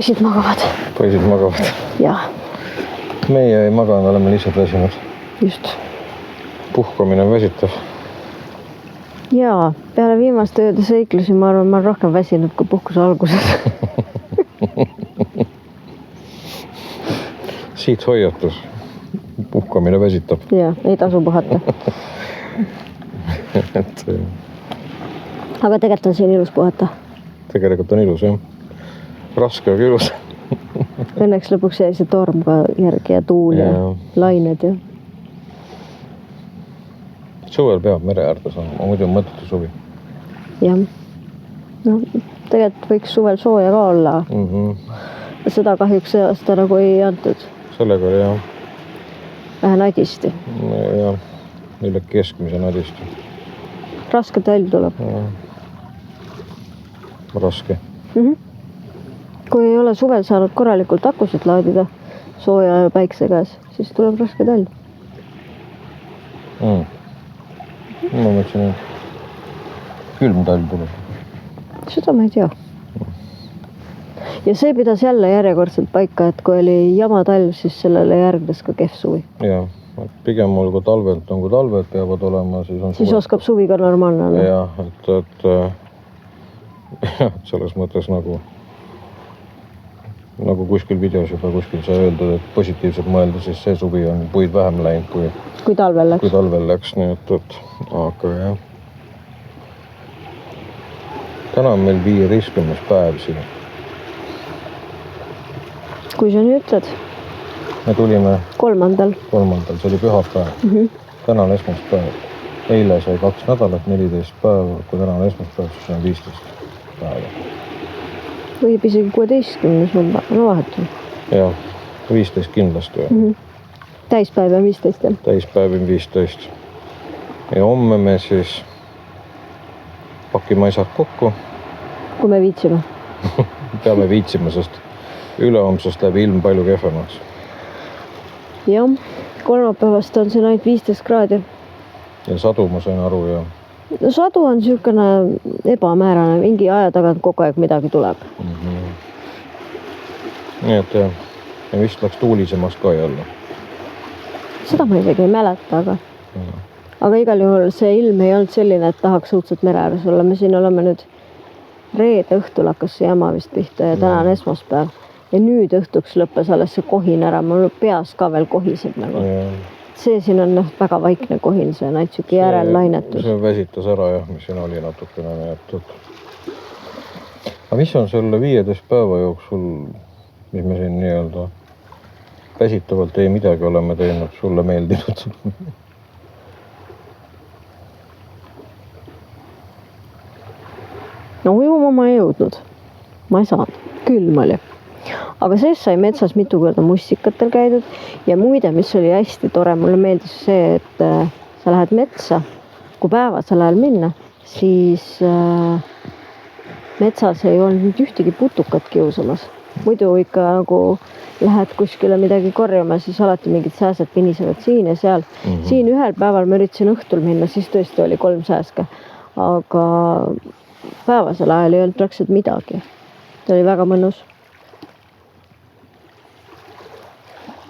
Poisid magavad. Poisid magavad. Jah. Meie ei maganud, oleme lihtsalt väsinud. Just. Puhkamine on väsitav. Jaa, peale viimast ööde seiklusi ma arvan, ma olen rohkem väsinud kui puhkuse alguses. Siit hoiatus. Puhkamine väsitab. Jaa, ei tasu puhata. Aga tegelikult on siin ilus puhata. Tegelikult on ilus, jah. Raske, aga ilus. Õnneks lõpuks jäi see torm ka järgi ja tuul ja lained ja. Suvel peab mere äärde saama, muidu on mõttetu suvi. Jah. No, tegelikult võiks suvel sooja ka olla. Seda kahjuks see aasta nagu ei antud. Sellega oli jah. Vähe nadisti. Jah, üle keskmise nadisti. Raske talv tuleb. Raske. Kui ei ole suvel saanud korralikult akusid laadida sooja ja päikse käes, siis tuleb raske talv. Ma mõtlesin, et külm talv tuleb. Seda ma ei tea. Ja see pidas jälle järjekordselt paika, et kui oli jama talv, siis sellele järgnes ka kehv suvi. Jah, pigem olgu talvelt on kui talved peavad olema, siis on siis oskab suvi ka normaalne olla. Jah, et selles mõttes nagu kuskil videos juba kuskil sai öeldud, et positiivselt mõelda, siis see suvi on puid vähem läinud kui talvel läks. Nii et aga jah. Täna on meil 15. päev siin. Kui sa nii ütled? Me tulime 3. See oli pühapäev. Täna on esmaspäev. Eile sai 2 nädalat, 14 päeva. Kui täna on esmaspäev, siis on 15 päeva. Võib isegi 16. No vahetu. Jah, 15 kindlasti. Täispäev on 15. Täispäev on 15. Ja homme me siis pakime asjad kokku. Kui me viitsime. Peame viitsima, sest ülehomsest läheb ilm palju kehvemaks. Jah, kolmapäevast on siin ainult 15 kraadi. Ja sadu ma sain aru ja... No sadu on niisugune ebamäärane, mingi aja tagant kogu aeg midagi tuleb. Nii et jah, ja vist läks tuulisemaks ka jälle. Seda ma isegi ei mäleta, aga igal juhul see ilm ei olnud selline, et tahaks õudselt mere ääres olla. Me siin oleme nüüd reede õhtul hakkas see jama vist pihta ja täna on esmaspäev. Ja nüüd õhtuks lõppes alles see kohin ära, mul peas ka veel kohiseb nagu. See siin on väga vaikne kohin, see näitsuki järel lainetus. See väsitas ära jah, mis siin oli natukene näetud. Aga mis on selle 15 päeva jooksul, mis me siin nii-öelda väsitavalt ei midagi oleme teinud, sulle meeldinud? No ujuma ma ei jõudnud. Ma ei saanud. Külm oli. Aga sees sai metsas mitu korda mustikatel käidud ja muide, mis oli hästi tore, mulle meeldis see, et sa lähed metsa, kui päevasel ajal minna, siis metsas ei olnud ühtegi putukat kiusamas. Muidu ikka nagu lähed kuskile midagi korjama, siis alati mingid sääsed pinisevad siin ja seal. Siin ühel päeval ma üritasin õhtul minna, siis tõesti oli 3 sääska, aga päevasel ajal ei olnud praktiliselt midagi. Ta oli väga mõnus.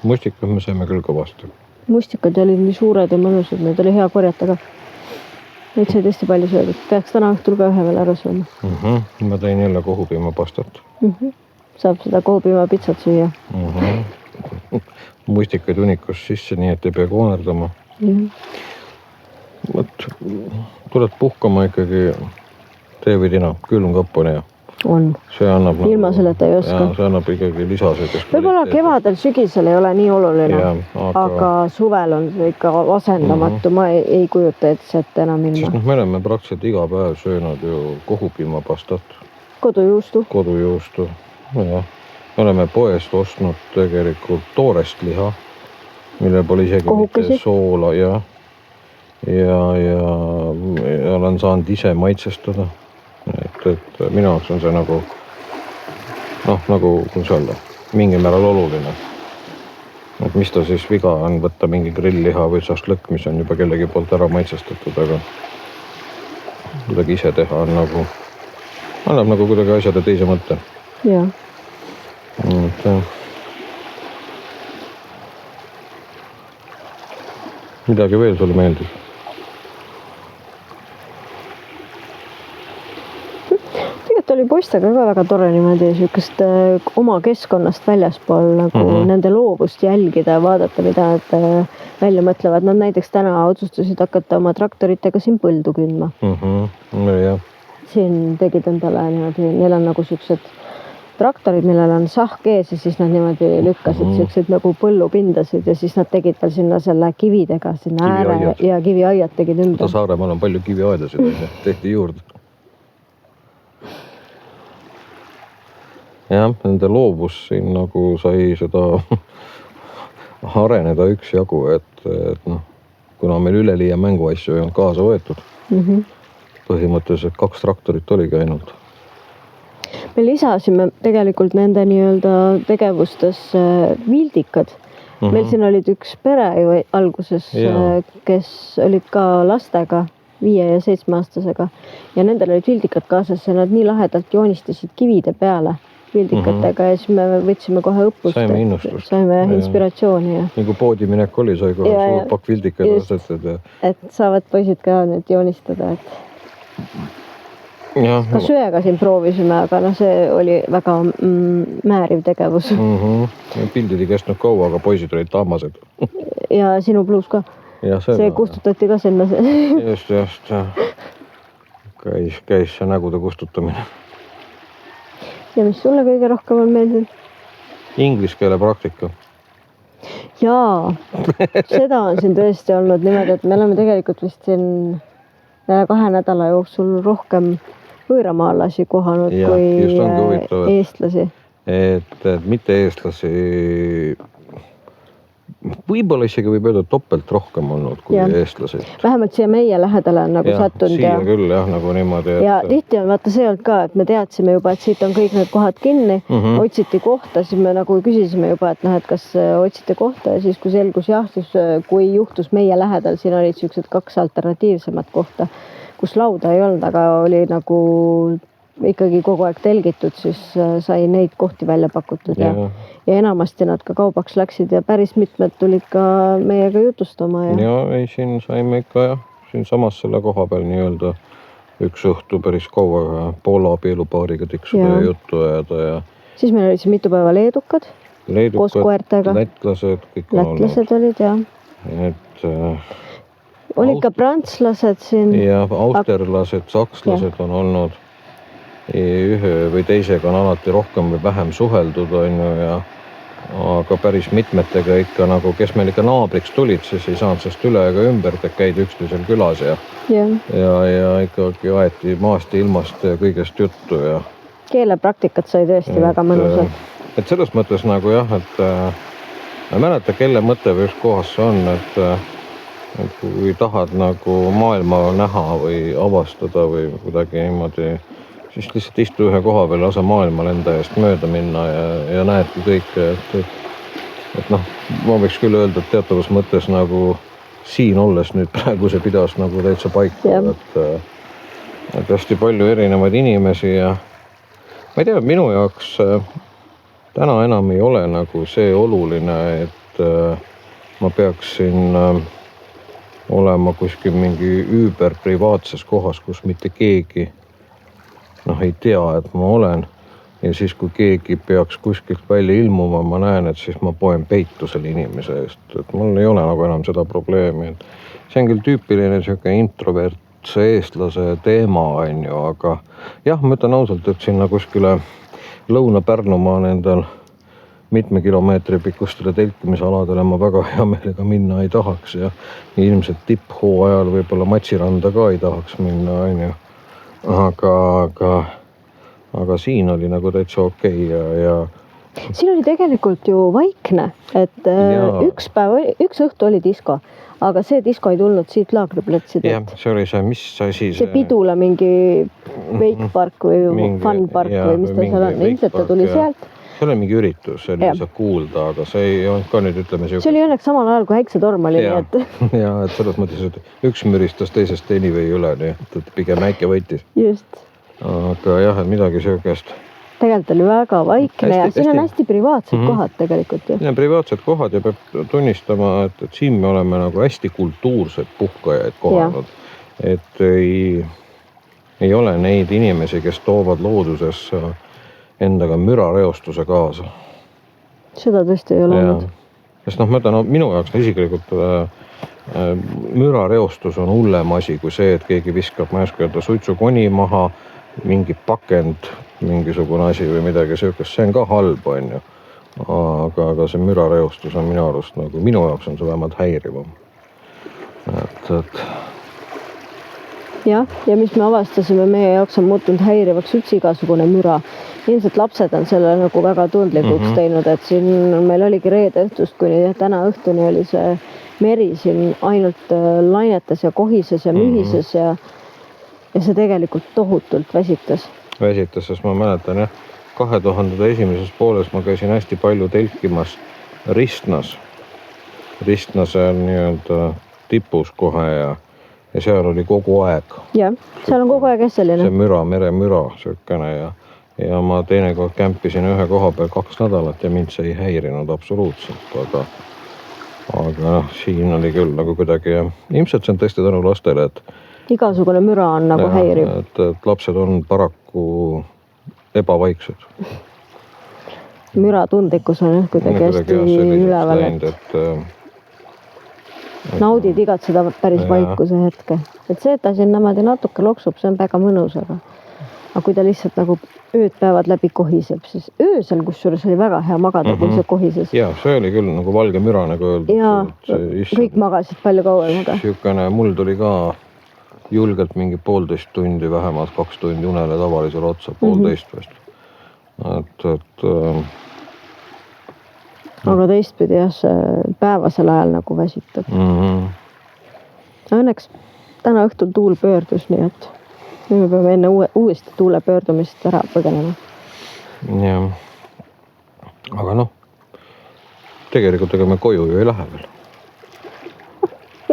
Mustikad me saime küll kõvasti. Mustikad olid nii suured ja mõnusad, need oli hea korjata ka. Neid sai tõesti palju söödud. Peaks täna õhtul ka ühe veel ära sööma. Ma tõin jälle kohupiimapastat. Saab seda kohupiimapitsat süüa. Mustikaid unikus sisse, nii et ei pea koonerdama. Tuled puhkama ikkagi tee või tina, külm kapp on hea. On. See annab ilma selleta ei oska. See annab ikkagi lisasöödest. Võib-olla kevadel, sügisel ei ole nii oluline, aga suvel on see ikka asendamatu. Ma ei kujuta ette enam ilma. Sest me oleme praktiliselt iga päev söönud ju kohupiimapastat. Kodujuustu. Ja. Me oleme poest ostnud tegelikult toorest liha, mille pole isegi mitte soola ja olen saanud ise maitsestada. Et minu jaoks on see nagu kuidas öelda, mingi määral oluline. Et mis ta siis viga on võtta mingi grillliha või šašlõkk, mis on juba kellegi poolt ära maitsestatud, aga kuidagi ise teha on annab nagu kuidagi asjade teise mõtte. Jah. Midagi veel sulle meeldib? Tegelikult oli poistega ka väga tore niimoodi siukest oma keskkonnast väljaspool nagu nende loovust jälgida ja vaadata, mida nad välja mõtlevad. Nad näiteks täna otsustasid hakata oma traktoritega siin põldu kündma. Ja. Siin tegid endale niimoodi, neil on nagu siuksed traktorid, millel on sahk ees ja siis nad niimoodi lükkasid siuksed nagu põllupindasid ja siis nad tegid veel sinna selle kividega sinna ääre ja kiviaiad tegid ümber. Saaremaal on palju kiviaedasid, tehti juurde. Jah, nende loovus siin nagu sai seda areneda üksjagu, et noh, kuna meil üleliia mänguasju ei olnud kaasa võetud, põhimõtteliselt 2 traktorit oligi ainult. Me lisasime tegelikult nende nii-öelda tegevustes vildikad. Meil siin olid üks pere ju alguses, kes olid ka lastega, 5- ja 7-aastasega ja nendel olid vildikad kaasas ja nad nii lahedalt joonistasid kivide peale vildikatega ja siis me võtsime kohe õppust. Saime innustust. Saime inspiratsiooni. Nagu poodiminek oli, sai kohe suur pakk vildikaid asetada. Et saavad poisid ka nüüd joonistada. Ka söega siin proovisime, aga see oli väga määriv tegevus. Pildid ei kestnud kaua, aga poisid olid taamased. Ja sinu pluus ka. See kustutati ka sinna. Just. Käis see nägude kustutamine. Ja mis sulle kõige rohkem on meeldinud? Inglise keele praktika. Jaa, seda on siin tõesti olnud niimoodi, et me oleme tegelikult vist siin 2 nädala jooksul rohkem võõramaalasi kohanud kui eestlasi. Et mitte eestlasi, võib-olla isegi võib öelda topelt rohkem olnud kui eestlasi. Vähemalt siia meie lähedale on nagu sattunud. Siia küll nagu niimoodi. Ja tihti on vaata see olnud ka, et me teadsime juba, et siit on kõik need kohad kinni, otsiti kohta, siis me nagu küsisime juba, et kas otsite kohta ja siis kui selgus siis kui juhtus meie lähedal, siin olid siuksed 2 alternatiivsemat kohta, kus lauda ei olnud, aga oli nagu ikkagi kogu aeg telgitud, siis sai neid kohti välja pakutud ja enamasti nad ka kaubaks läksid ja päris mitmed tulid ka meiega jutustama. Siin saime ikka siin samas selle koha peal nii-öelda üks õhtu päris kaua Poola abielupaariga tiksuda ja juttu ajada. Siis meil oli siin mitu päeva leedukad, koos koertega. Lätlased, kõik on olnud. Lätlased olid, olid ka prantslased siin. Ja austerlased, sakslased on olnud. Ühe või teisega on alati rohkem või vähem suheldud, aga päris mitmetega ikka nagu, kes meil ikka naabriks tulid, siis ei saanud sest üle ega ümber, et käid üksteisel külas ja ikkagi aeti maast ja ilmast ja kõigest juttu. Keelepraktikat sai tõesti väga mõnusad. Et selles mõttes nagu et ma mäleta, kelle mõte või üks kohas see on, et kui tahad nagu maailma näha või avastada või kuidagi niimoodi, siis lihtsalt istu ühe koha peal, lase maailmal enda eest mööda minna ja näedki kõike. Et noh, ma võiks küll öelda, et teatavas mõttes nagu siin olles nüüd praegu see pidas nagu täitsa paika. Et hästi palju erinevaid inimesi ja ma ei tea, minu jaoks täna enam ei ole nagu see oluline, et ma peaksin olema kuskil mingi üüberprivaatses kohas, kus mitte keegi ei tea, et ma olen ja siis kui keegi peaks kuskilt välja ilmuma, ma näen, et siis ma poen peitu selle inimese eest, et mul ei ole nagu enam seda probleemi. See on küll tüüpiline introvertse eestlase teema, aga jah, ma ütlen ausalt, et sinna kuskile Lõuna-Pärnumaa nendel mitme kilomeetri pikkustele telkimisaladele ma väga hea meelega minna ei tahaks ja ilmselt tipphooajal võib-olla Matsiranda ka ei tahaks minna, Aga siin oli nagu täitsa okei ja siin oli tegelikult ju vaikne, et üks õhtu oli disko, aga see disko ei tulnud siit Laagriplatsid. See oli see, mis asi see Pidula mingi veikpark või funpark või mis ta seal on, ilmselt ta tuli sealt. See oli mingi üritus, see oli saab kuulda, aga see ei olnud ka nüüd ütleme see oli õnneks samal ajal, kui häiksetorm oli. Et selles mõttes, et üks müristas teisest anyway üle, nii et pigem äike võitis. Just. Aga jah, et midagi söökest. tegelikult oli väga vaikne ja siin on hästi privaatsed kohad tegelikult ju. Siin on privaatsed kohad ja peab tunnistama, et siin me oleme nagu hästi kultuursed puhkajaid kohanud. Et ei ole neid inimesi, kes toovad loodusesse endaga mürareostuse kaasa. Seda tõesti ei ole olnud. Sest ma ütlen, minu jaoks isiklikult mürareostus on hullem asi kui see, et keegi viskab, ma ei oska öelda, suitsukoni maha, mingi pakend, mingisugune asi või midagi söökas, see on ka halb, on ju. Aga see mürareostus on minu arust nagu, minu jaoks on see vähemalt häirivam. Ja mis me avastasime, meie jaoks on muutunud häirivaks üldse igasugune müra. Ilmselt lapsed on selle nagu väga tundlikuks teinud, et siin meil oligi reede õhtust kuni täna õhtuni oli see meri siin ainult lainetas ja kohises ja mühises ja see tegelikult tohutult väsitas. Väsitas, sest ma mäletan 2001. pooles ma käisin hästi palju telkimas Ristnas. Ristnase on nii-öelda tipus kohe ja seal oli kogu aeg. Jah, seal on kogu aeg selline. See müra, meremüra söökene ja ma teinekord kämpisin ühe koha peal 2 nädalat ja mind see ei häirinud absoluutselt, aga siin oli küll nagu kuidagi ja ilmselt see on tõesti tänu lastele, et igasugune müra on nagu häiriv. Et lapsed on paraku ebavaiksed. Müra tundlikkus on kuidagi hästi üleval. Naudid igatseda päris vaikuse hetke. Et see, et ta siin niimoodi natuke loksub, see on väga mõnus, aga kui ta lihtsalt nagu ööd-päevad läbi kohiseb, siis öösel kusjuures oli väga hea magada, kui see kohises. Jaa, see oli küll nagu valge müra, nagu öeldud. Jaa, kõik magasid palju kauem. Siukene, mul tuli ka julgelt mingi 1,5 tundi, vähemalt 2 tundi unele tavalisele otsa, 1,5 vist. Aga teistpidi jah, see päevasel ajal nagu väsitab. Õnneks täna õhtul tuul pöördus, nii et me peame enne uuesti tuule pöördumist ära põgenema. Jah. Aga tegelikult ega me koju ju ei lähe veel.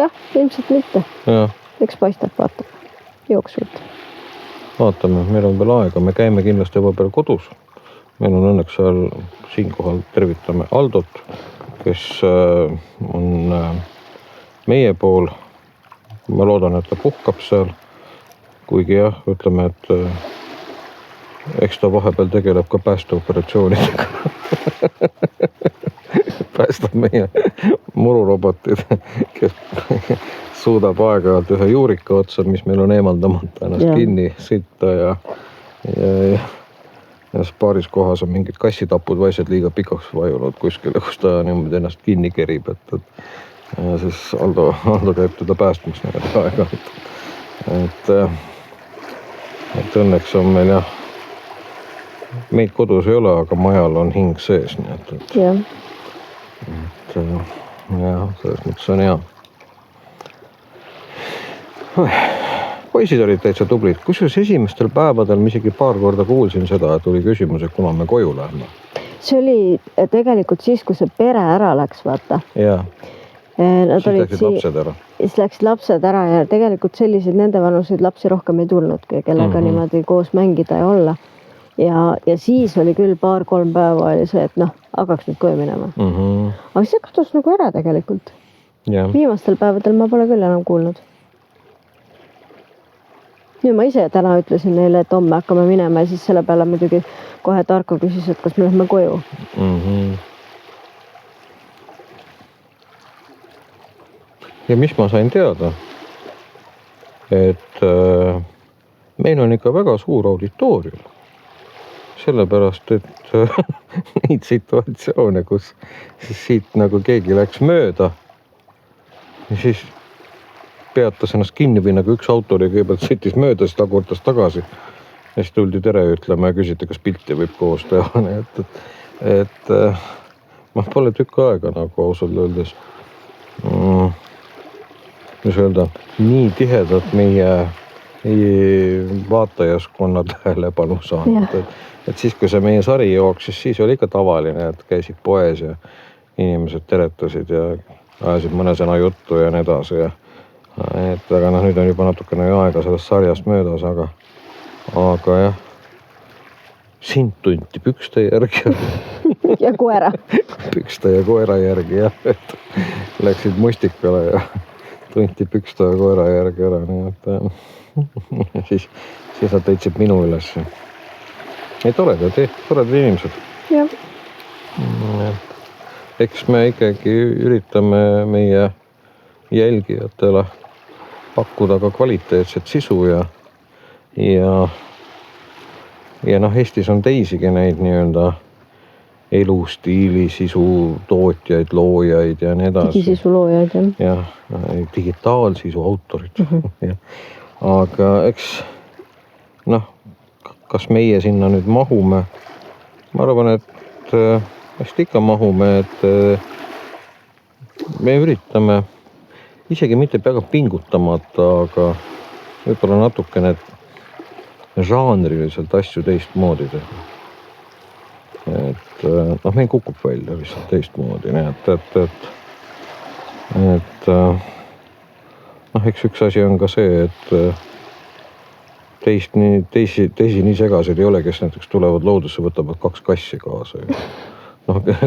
Jah, ilmselt mitte. Eks paistab, vaatab jooksvalt. Vaatame, meil on veel aega, me käime kindlasti juba peal kodus. Meil on õnneks seal siinkohal tervitame Aldot, kes on meie pool. Ma loodan, et ta puhkab seal. Kuigi jah, ütleme, et eks ta vahepeal tegeleb ka päästeoperatsioonidega. Päästab meie mururobotid, kes suudab aeg-ajalt ühe juurika otsa, mis meil on eemaldamata ennast kinni sitta ja paaris kohas on mingid kassitapud või asjad liiga pikaks vajunud kuskile, kus ta niimoodi ennast kinni kerib, et siis Aldo käib teda päästmas aeg-ajalt. Et õnneks on meil meid kodus ei ole, aga majal on hing sees, nii et selles mõttes on hea. Poisid olid täitsa tublid. Kusjuures esimestel päevadel ma isegi paar korda kuulsin seda, et oli küsimus, et kuna me koju lähme. See oli tegelikult siis, kui see pere ära läks, vaata. Jaa. Siis läksid lapsed ära. Siis läksid lapsed ära ja tegelikult selliseid nende vanuseid lapsi rohkem ei tulnudki, kellega niimoodi koos mängida ja olla. Ja siis oli küll 2-3 päeva oli see, et hakkaks nüüd koju minema. Aga see kadus nagu ära tegelikult. Viimastel päevadel ma pole küll enam kuulnud. Nüüd ma ise täna ütlesin neile, et homme hakkame minema ja siis selle peale muidugi kohe Tarko küsis, et kas me lähme koju. Ja mis ma sain teada, et meil on ikka väga suur auditoorium. Sellepärast, et neid situatsioone, kus siit nagu keegi läks mööda ja siis peatas ennast kinni või nagu üks auto oli kõigepealt sõitis mööda, siis ta kortas tagasi. Ja siis tuldi tere ütlema ja küsiti, kas pilti võib koos teha. Et ma pole tükk aega nagu ausalt öeldes. Mis öelda, nii tihedat meie vaatajaskonna tähelepanu saanud. Et siis, kui see meie sari jooksis, siis oli ikka tavaline, et käisid poes ja inimesed teretasid ja ajasid mõne sõna juttu ja nii edasi. Aga nüüd on juba natukene aega sellest sarjast möödas, aga jah, sind tunti pükste järgi ja koera. Pükste ja koera järgi jah, et läksid mustikale ja tunti pükste ja koera järgi ära, nii et siis nad leidsid minu üles. Ei toredad inimesed. Jah. Eks me ikkagi üritame meie jälgijatele pakkuda ka kvaliteetset sisu ja Eestis on teisigi neid nii-öelda elustiili sisu tootjaid, loojaid ja nii edasi. Digisisu loojaid, jah. Digitaalsisu autorid. Aga eks kas meie sinna nüüd mahume? Ma arvan, et vast ikka mahume, et me üritame isegi mitte väga pingutamata, aga võib-olla natukene žanriliselt asju teistmoodi teha. Et meil kukub välja lihtsalt teistmoodi, nii et eks üks asi on ka see, et teisi nii segased ei ole, kes näiteks tulevad loodusse, võtavad 2 kassi kaasa.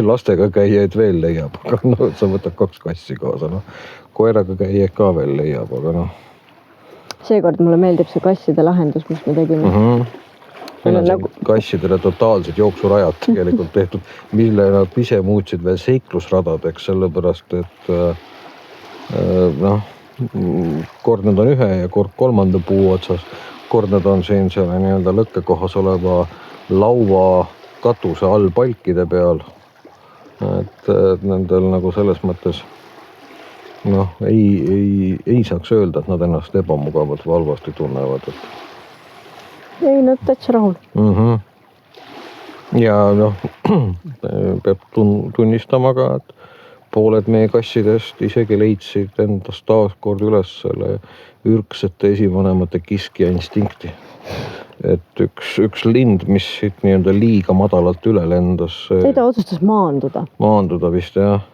Lastega käijaid veel leiab, aga sa võtad 2 kassi kaasa. Koeraga käijaid ka veel leiab, aga Seekord mulle meeldib see kasside lahendus, mis me tegime. Meil on kassidele totaalsed jooksurajad tegelikult tehtud, mille nad ise muutsid veel seiklusradadeks, sellepärast, et kord nad on 1 ja kord 3. puu otsas, kord nad on siin selle nii-öelda lõkkekohas oleva laua katuse all palkide peal. Et nendel nagu selles mõttes ei saaks öelda, et nad ennast ebamugavalt või halvasti tunnevad. Ei, nad täitsa rahul. Ja peab tunnistama ka, et pooled meie kassidest isegi leidsid endast taaskord üles selle ürgsete esivanemate kiskja instinkti. Et üks lind, mis siit nii-öelda liiga madalalt üle lendas. Ta otsustas maanduda. Maanduda vist, jah.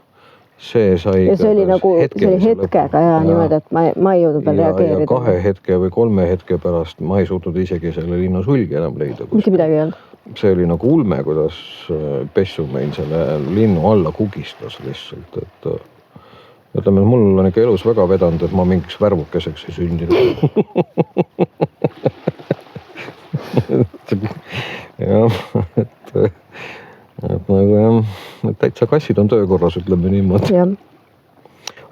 See sai ja see oli nagu hetkega ja niimoodi, et ma ei jõudnud veel reageerida. Ja 2 hetke või 3 hetke pärast ma ei suutnud isegi selle linna sulgi enam leida. Mitte midagi ei olnud. See oli nagu ulme, kuidas pessu meil selle linnu alla kugistas lihtsalt. Et ütleme, mul on ikka elus väga vedanud, et ma mingiks värvukeseks ei sündinud. jah, et nagu jah, täitsa kassid on töökorras, ütleme niimoodi.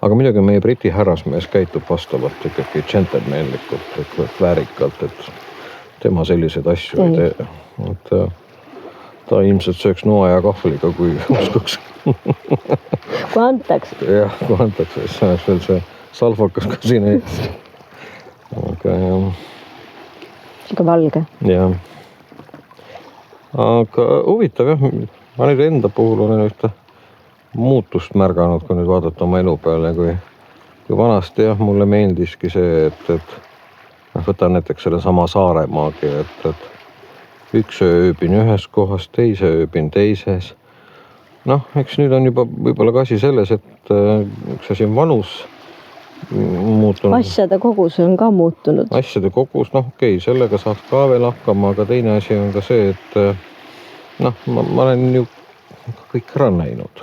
Aga muidugi meie briti härrasmees käitub vastavalt ikkagi džentelmenlikult, et väärikalt, et tema selliseid asju ei tee. Et ta ilmselt sööks noa ja kahvliga, kui uskuks. Kui antaks. Jah, kui antaks, siis oleks veel see salvakas ka siin ees. Aga jah. Siga valge. Jah. Aga huvitav jah, ma nüüd enda puhul olen ühte muutust märganud, kui nüüd vaadata oma elu peale, kui vanasti jah, mulle meeldiski see, et võtan näiteks selle sama Saaremaagi, et üks ööbin ühes kohas, teise ööbin teises. Eks nüüd on juba võib-olla ka asi selles, et üks asi on vanus muutunud. Asjade kogus on ka muutunud. Asjade kogus, okei, sellega saaks ka veel hakkama, aga teine asi on ka see, et ma olen ju kõik ära näinud.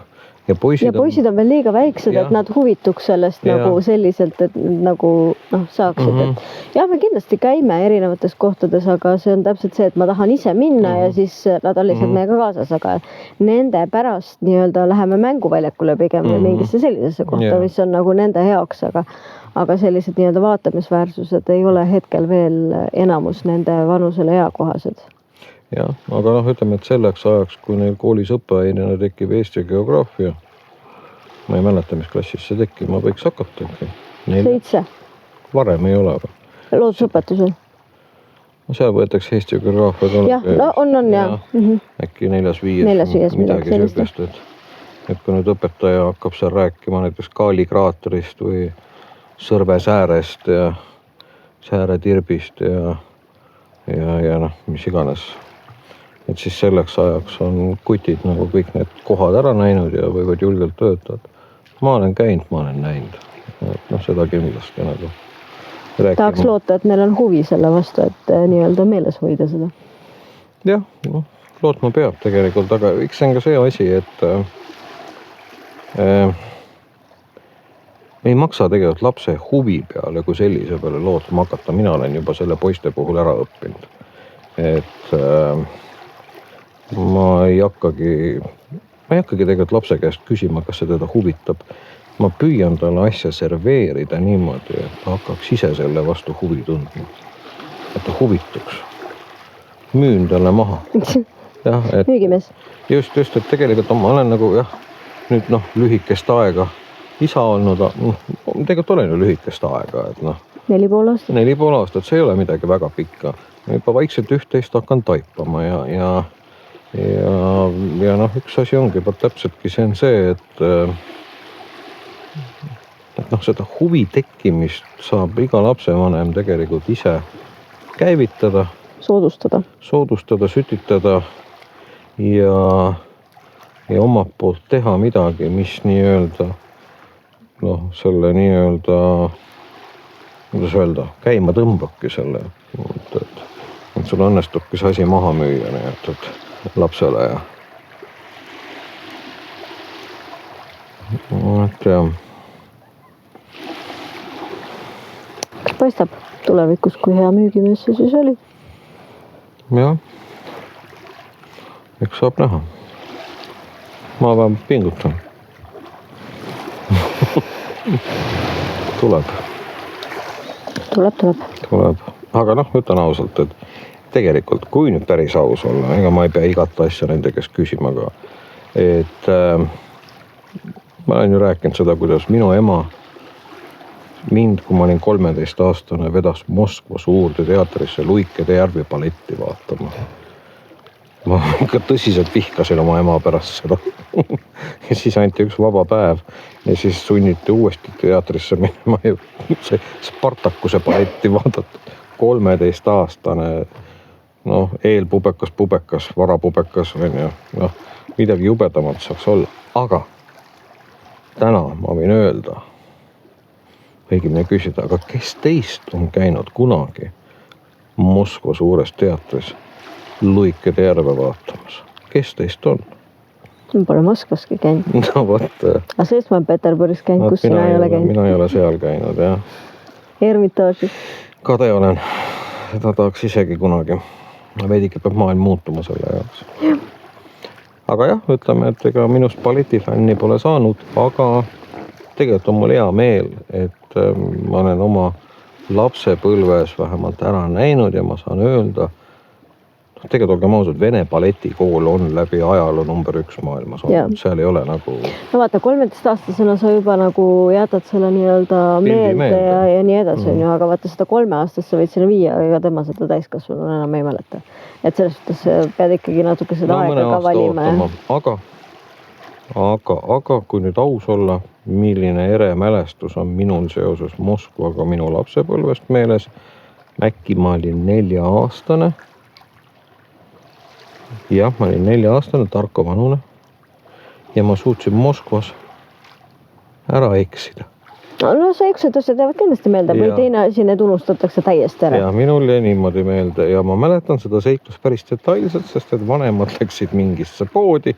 Ja poisid on veel liiga väiksed, et nad huvituks sellest nagu selliselt, et nagu saaksid. Jah, me kindlasti käime erinevates kohtades, aga see on täpselt see, et ma tahan ise minna ja siis nad on lihtsalt meiega kaasas, aga nende pärast nii-öelda läheme mänguväljakule pigem või mingisse sellisesse kohta, mis on nagu nende heaks, aga sellised nii-öelda vaatamisväärsused ei ole hetkel veel enamus nende vanusele eakohased. Jah, aga ütleme, et selleks ajaks, kui neil koolis õppeainena tekib Eesti geograafia, ma ei mäleta, mis klassis see tekib, ma võiks hakata. 7. Varem ei ole. Loodusõpetusel. Seal võetakse Eesti geograafia. Jah, on jah. Äkki 4.5. midagi sellist, et kui nüüd õpetaja hakkab seal rääkima näiteks Kaali kraaterist või Sõrve säärest ja Sääretirbist ja mis iganes. Et siis selleks ajaks on kutid nagu kõik need kohad ära näinud ja võivad julgelt töötada. Ma olen käinud, ma olen näinud. Seda kindlasti nagu rääkima. Tahaks loota, et neil on huvi selle vastu, et nii-öelda meeles hoida seda. Jah, lootma peab tegelikult, aga eks see on ka see asi, et ei maksa tegelikult lapse huvi peale kui sellise peale lootma hakata. Mina olen juba selle poiste puhul ära õppinud. Et ma ei hakkagi tegelikult lapse käest küsima, kas see teda huvitab. Ma püüan talle asja serveerida niimoodi, et ta hakkaks ise selle vastu huvi tundma. Et ta huvituks. Müün talle maha. Jah, et müügimees. Just, et tegelikult ma olen nagu nüüd lühikest aega isa olnud, tegelikult olen ju lühikest aega, et 4,5 aastat. 4,5 aastat, see ei ole midagi väga pikka. Juba vaikselt 11 hakkan taipama ja üks asi ongi juba täpseltki see on see, et seda huvi tekkimist saab iga lapsevanem tegelikult ise käivitada. Soodustada, sütitada ja omalt poolt teha midagi, mis nii-öelda selle kuidas öelda, käima tõmbabki selle, et sul õnnestubki see asi maha müüa et lapsele ja kas paistab tulevikus, kui hea müügimees see siis oli? Jah, eks saab näha. Ma vähemalt pingutan. Tuleb. Aga ütlen ausalt, et tegelikult, kui nüüd päris aus olla, ega ma ei pea igat asja nende käest küsima ka. Et ma olen ju rääkinud seda, kuidas minu ema mind, kui ma olin 13-aastane, vedas Moskva suurde teatrisse Luikede Järvi balletti vaatama. Ma ikka tõsiselt vihkasin oma ema pärast seda. Ja siis anti üks vaba päev ja siis sunniti uuesti teatrisse minema ja see Spartakuse balletti vaadatud. 13-aastane, eelpubekas, varapubekas, midagi jubedamalt saaks olla. Aga täna ma võin öelda, õigemini küsida, aga kes teist on käinud kunagi Moskva suures teatris Luikede Järve vaatamas? Kes teist on? Ma pole Moskvaski käinud. No vot. Aga sellest ma olen Peterburis käinud, kus sina ei ole käinud. Mina ei ole seal käinud, jah. Ermitaažis. Kade olen. Seda tahaks isegi kunagi. Veidike peab maailm muutuma selle jaoks. Ja. Aga jah, ütleme, et ega minust balletifänni pole saanud, aga tegelikult on mul hea meel, et ma olen oma lapsepõlves vähemalt ära näinud ja ma saan öelda, tegelikult olgem ausad, Vene balletikool on läbi ajaloo number 1 maailmas olnud. Seal ei ole nagu... No vaata, 13-aastasena sa juba nagu jätad selle nii-öelda meelde ja nii edasi, aga vaata seda 3-aastast sa võid sinna viia, aga tema seda täiskasvanu enam ei mäleta. Et selles suhtes pead ikkagi natuke seda aega ka valima. Aga kui nüüd aus olla, milline ere mälestus on minul seoses Moskvaga minu lapsepõlvest meeles, äkki ma olin 4-aastane. Jah, ma olin 4-aastane, tarka vanune ja ma suutsin Moskvas ära eksida. No see eksidused jäävad kindlasti meelde, või teine asi, need unustatakse täiesti ära. Ja minul jäi niimoodi meelde ja ma mäletan seda seiklust päris detailselt, sest et vanemad läksid mingisse poodi.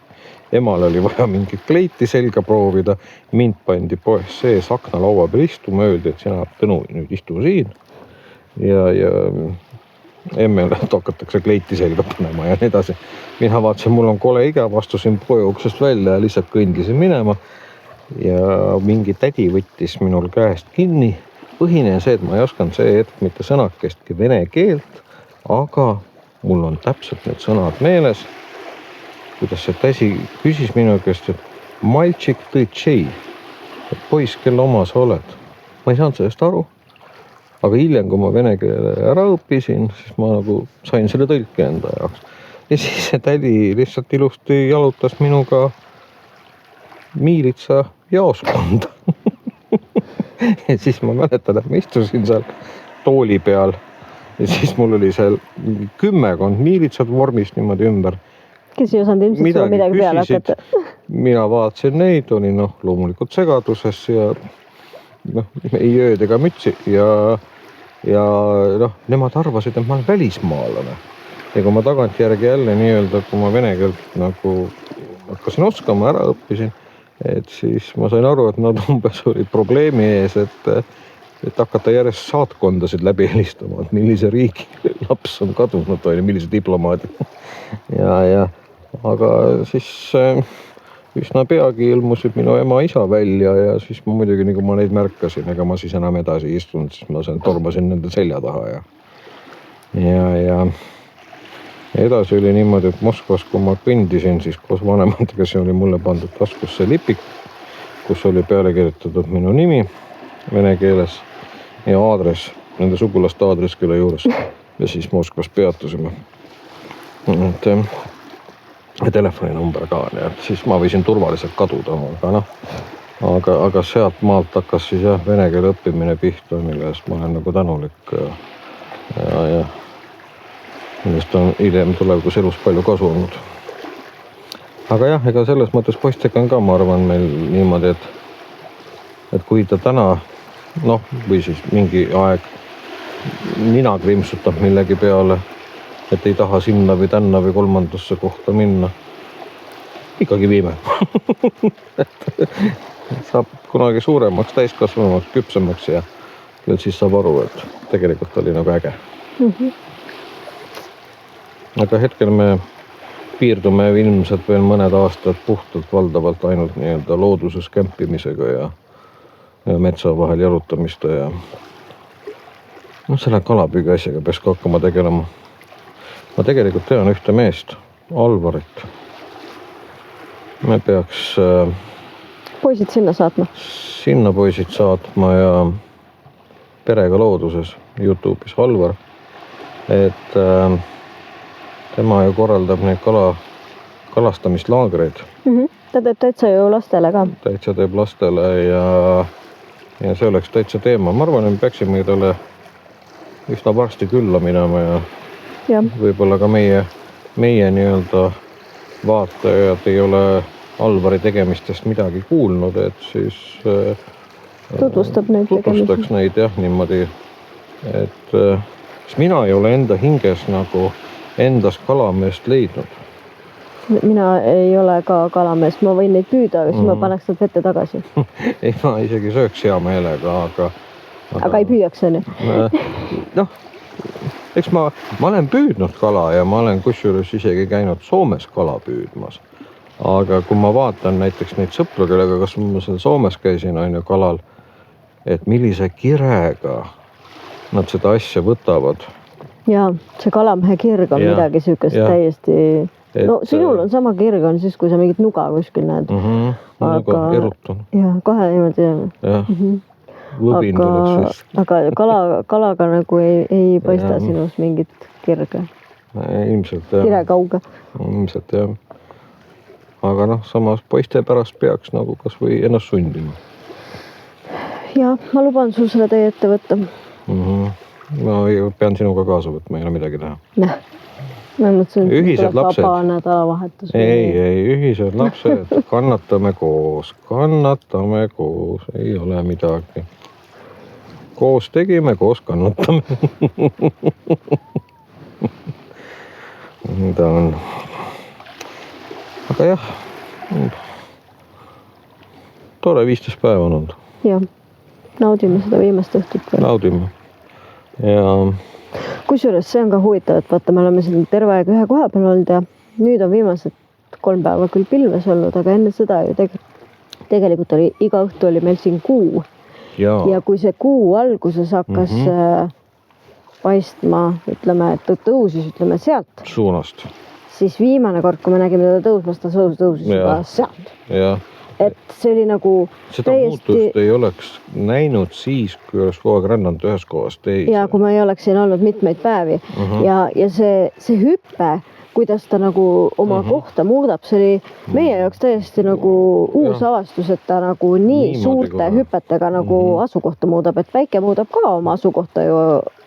Emal oli vaja mingit kleiti selga proovida. Mind pandi poes sees aknalaua peal istuma, öeldi, et sina Tõnu nüüd istu siin ja emmele hakatakse kleiti selga panema ja nii edasi. Mina vaatasin, mul on kole iga, vastusin poe uksest välja ja lihtsalt kõndisin minema ja mingi tädi võttis minul käest kinni. Põhine see, et ma ei osanud see hetk mitte sõnakestki vene keelt, aga mul on täpselt need sõnad meeles, kuidas see täsi küsis minu käest, et maltšik tõi tšei, et poiss, kelle oma sa oled. Ma ei saanud sellest aru. Aga hiljem, kui ma vene keele ära õppisin, siis ma nagu sain selle tõlke enda jaoks. Ja siis see tädi lihtsalt ilusti jalutas minuga Miilitsa jaoskonda. Ja siis ma mäletan, et ma istusin seal tooli peal ja siis mul oli seal 10 miilitsad vormis niimoodi ümber. Kes ei osanud ilmselt sulle midagi peale hakata? Mina vaatasin neid, oli loomulikult segaduses ja ei ööd ega mütsi ja nemad arvasid, et ma olen välismaalane. ja kui ma tagantjärgi jälle nii-öelda, kui ma vene keelt nagu hakkasin oskama, ära õppisin, et siis ma sain aru, et nad umbes olid probleemi ees, et hakata järjest saatkondasid läbi helistama, et millise riigi laps on kadunud või millise diplomaadi. Aga siis üsna peagi ilmusid minu ema isa välja ja siis ma muidugi, nagu ma neid märkasin, ega ma siis enam edasi ei istunud, siis ma tormasin nende selja taha ja edasi oli niimoodi, et Moskvas, kui ma kõndisin, siis koos vanematega, see oli mulle pandud taskusse lipik, kus oli peale kirjutatud minu nimi vene keeles ja aadress, nende sugulaste aadress, kelle juures ja siis Moskvas peatusime. Ja telefoninumber ka, nii et siis ma võisin turvaliselt kaduda, aga sealt maalt hakkas siis jah, vene keele õppimine pihta, mille eest ma olen nagu tänulik ja millest on hiljem tulevikus elus palju kasu olnud. Aga jah, ega selles mõttes poistega on ka, ma arvan, meil niimoodi, et kui ta täna, või siis mingi aeg nina krimpsutab millegi peale, et ei taha sinna või tänna või kolmandasse kohta minna, ikkagi viime. Saab kunagi suuremaks, täiskasvanumaks, küpsemaks ja küll siis saab aru, et tegelikult oli nagu äge. Aga hetkel me piirdume ilmselt veel mõned aastad puhtalt valdavalt ainult nii-öelda looduses kämpimisega ja metsa vahel jalutamiste ja selle kalapüügi asjaga peaks ka hakkama tegelema. Ma tegelikult tean ühte meest, Alvarit. Me peaks poisid sinna saatma? Sinna poisid saatma ja Perega looduses YouTube'is Alvar, et tema ju korraldab neid kalastamislaagreid. Ta teeb täitsa ju lastele ka. Täitsa teeb lastele ja see oleks täitsa teema. Ma arvan, et me peaksime talle üsna varsti külla minema ja võib-olla ka meie nii-öelda vaatajad ei ole Alvari tegemistest midagi kuulnud, et siis tutvustaks neid jah niimoodi, et mina ei ole enda hinges nagu endas kalameest leidnud. Mina ei ole ka kalameest, ma võin neid püüda, aga siis ma paneks nad vette tagasi. Ei, ma isegi sööks hea meelega, aga ei püüaks, on ju? Eks ma olen püüdnud kala ja ma olen kusjuures isegi käinud Soomes kala püüdmas. Aga kui ma vaatan näiteks neid sõpru, kellega kas ma seal Soomes käisin ainu kalal, et millise kirega nad seda asja võtavad. Ja see kalamehe kirg on midagi sükest täiesti... sinul on sama kirg on siis, kui sa mingit nuga kuskil näed. Nuga erutun. Ja, kohe niimoodi. Aga kalaga nagu ei paista sinus mingit kirge. Ilmselt jah. Kirekauge. Ilmselt jah. Aga samas poiste pärast peaks nagu kas või ennast sundima. Ja, ma luban sul selle teie ette võtta. Ma pean sinuga kaasa võtma, ei ole midagi teha. Ühised lapsed. Vaba nädalavahetus. Ei, ühised lapsed. Kannatame koos, ei ole midagi. Koos tegime, koos kannatame. Ta on. Aga jah, tore 15 päeva on olnud. Jah, naudime seda viimast õhtut. Naudime. Ja... Kusjuures see on ka huvitav, et vaata, me oleme siin terve aeg ühe koha peal olnud ja nüüd on viimased 3 päeva küll pilves olnud, aga enne seda ju tegelikult oli, iga õhtu oli meil siin kuu. Ja kui see kuu alguses hakkas paistma, ütleme, et tõusis, sealt suunast, siis viimane kord, kui me nägime teda tõusmast, ta tõusis juba sealt. Et see oli nagu seda muutust ei oleks näinud siis, kui oleks kogu aeg rännanud ühes kohast teise. Ja kui ma ei oleks siin olnud mitmeid päevi ja see hüppe, kuidas ta nagu oma kohta muudab, see oli meie jaoks täiesti nagu uus avastus, et ta nagu nii suurte hüpetega nagu asukohta muudab, et väike muudab ka oma asukohta ju,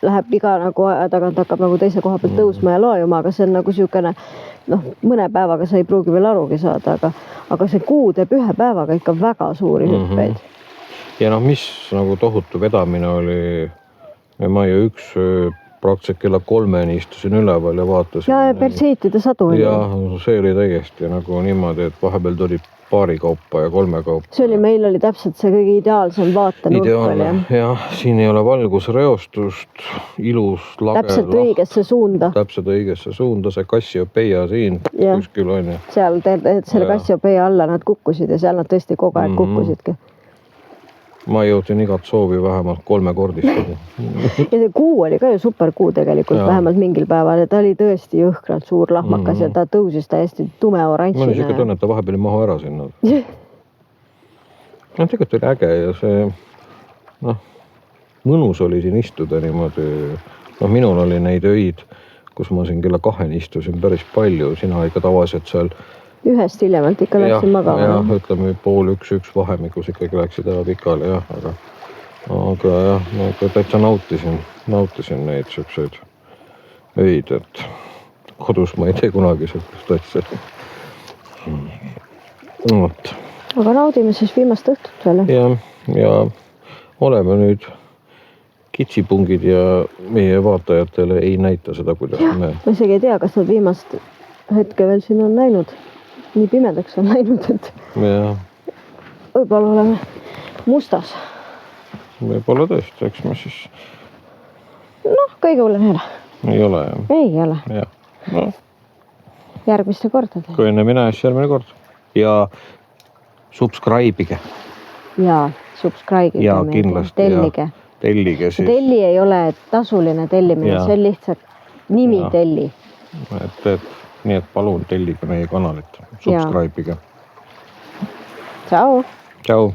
läheb iga nagu aja tagant hakkab nagu teise koha pealt tõusma ja loojuma, aga see on nagu siukene, mõne päevaga sa ei pruugi veel arugi saada, aga see kuu teeb ühe päevaga ikka väga suuri hüppeid. Ja mis nagu tohutu vedamine oli, ma ju üks praktiliselt kella 3-ni istusin üleval ja vaatasin. Ja perseitide sadu oli. Ja see oli täiesti nagu niimoodi, et vahepeal tuli paari kaupa ja 3 kaupa. See oli, meil oli täpselt see kõige ideaalsem vaatenurk. Ideaalne, jah. Siin ei ole valgusreostust, ilus, lage. Täpselt õigesse suunda. Täpselt õigesse suunda, see Cassiopeia siin kuskil on. Seal selle Cassiopeia alla nad kukkusid ja seal nad tõesti kogu aeg kukkusidki. Ma jõudsin igat soovi vähemalt 3 kordistada. Ja see kuu oli ka ju super kuu tegelikult, vähemalt mingil päeval. Ja ta oli tõesti jõhkralt suur lahmakas ja ta tõusis täiesti tume oranžina. Ma oli siuke tunne, et ta vahepeal ei mahu ära sinna. Tegelikult oli äge ja see mõnus oli siin istuda niimoodi. Minul oli neid öid, kus ma siin kella 2-ni istusin päris palju. Sina ikka tavaliselt seal ühest hiljemalt ikka läksin magama. Jah, ütleme 12:30 vahemikus ikkagi läksid ära pikali, jah. Aga jah, ma ikka täitsa nautisin neid siukseid öid, et kodus ma ei tee kunagi sellist asja. Aga naudime siis viimast õhtut veel. Ja oleme nüüd kitsipungid ja meie vaatajatele ei näita seda, kuidas me... Ma isegi ei tea, kas nad viimast hetke veel siin on näinud. Nii pimedaks on läinud, et võib-olla oleme mustas. Võib-olla tõesti, eks me siis... Kõige hullem ei ole. Ei ole, jah? Ei ole. Järgmiste kordadel. Kui enne mine, siis järgmine kord. Ja subscribe'ige. Ja subscribe'ige. Ja kindlasti. Tellige siis. Telli ei ole tasuline tellimine, see on lihtsalt nimi telli. Nii et palun tellige meie kanalit. Subscribe'ige. Tšau. Tšau.